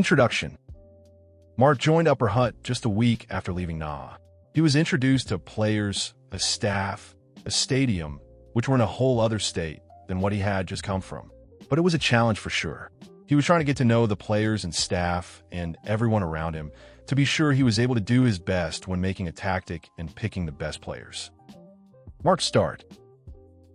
Introduction. Mark joined Upper Hutt just a week after leaving Naha. He was introduced to players, a staff, a stadium, which were in a whole other state than what he had just come from. But it was a challenge for sure. He was trying to get to know the players and staff and everyone around him to be sure he was able to do his best when making a tactic and picking the best players. Mark's start.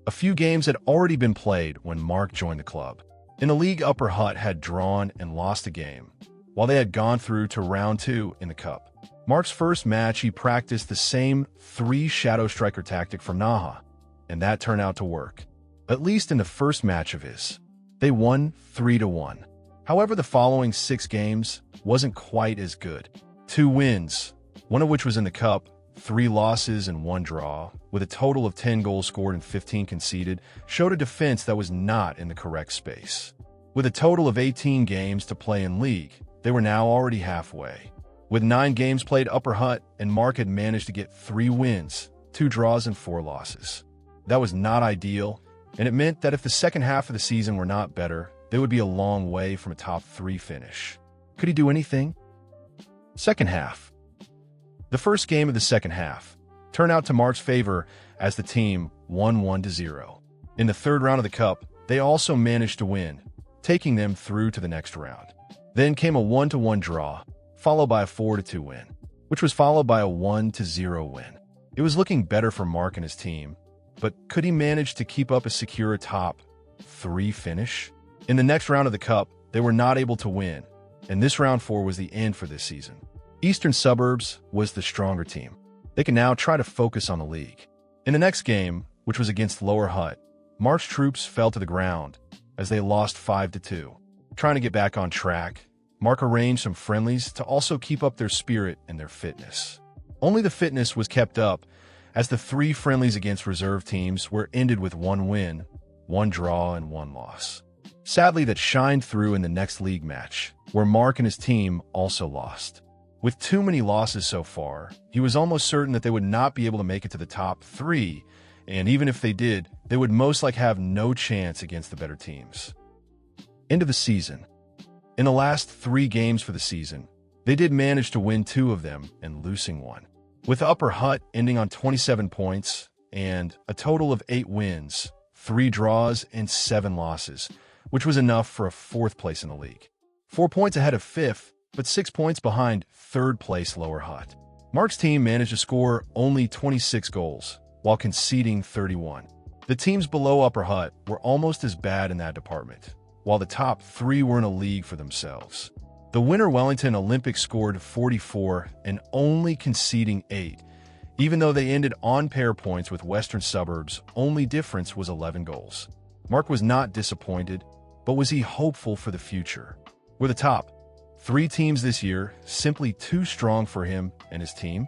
A few games had already been played when Mark joined the club. In the league, Upper Hutt had drawn and lost a game, while they had gone through to round 2 in the cup. Mark's first match, he practiced the same 3 Shadow Striker tactic from Naha, and that turned out to work, at least in the first match of his. They won 3-1. However, the following 6 games wasn't quite as good. 2 wins, one of which was in the cup, 3 losses and 1 draw, with a total of 10 goals scored and 15 conceded, showed a defense that was not in the correct space. With a total of 18 games to play in league, they were now already halfway. With 9 games played, Upper Hutt and Mark had managed to get 3 wins, 2 draws and 4 losses. That was not ideal, and it meant that if the second half of the season were not better, they would be a long way from a top 3 finish. Could he do anything? Second half. The first game of the second half turned out to Mark's favor as the team won 1-0. In the third round of the cup, they also managed to win, taking them through to the next round. Then came a 1-1 draw, followed by a 4-2 win, which was followed by a 1-0 win. It was looking better for Mark and his team, but could he manage to keep up a secure top 3 finish? In the next round of the cup, they were not able to win, and this round 4 was the end for this season. Eastern Suburbs was the stronger team. They can now try to focus on the league. In the next game, which was against Lower Hutt, Mark's troops fell to the ground as they lost 5-2. Trying to get back on track, Mark arranged some friendlies to also keep up their spirit and their fitness. Only the fitness was kept up, as the 3 friendlies against reserve teams were ended with 1 win, 1 draw, and 1 loss. Sadly, that shined through in the next league match, where Mark and his team also lost. With too many losses so far, he was almost certain that they would not be able to make it to the top 3, and even if they did, they would most likely have no chance against the better teams. End of the season. In the last 3 games for the season, they did manage to win 2 of them and losing 1. With Upper Hutt ending on 27 points and a total of 8 wins, 3 draws, and 7 losses, which was enough for a 4th place in the league. 4 points ahead of 5th, but 6 points behind 3rd place Lower Hutt. Mark's team managed to score only 26 goals, while conceding 31. The teams below Upper Hutt were almost as bad in that department, while the top 3 were in a league for themselves. The winner Wellington Olympic scored 44 and only conceding 8. Even though they ended on pair points with Western Suburbs, only difference was 11 goals. Mark was not disappointed, but was he hopeful for the future? Were the top 3 teams this year simply too strong for him and his team?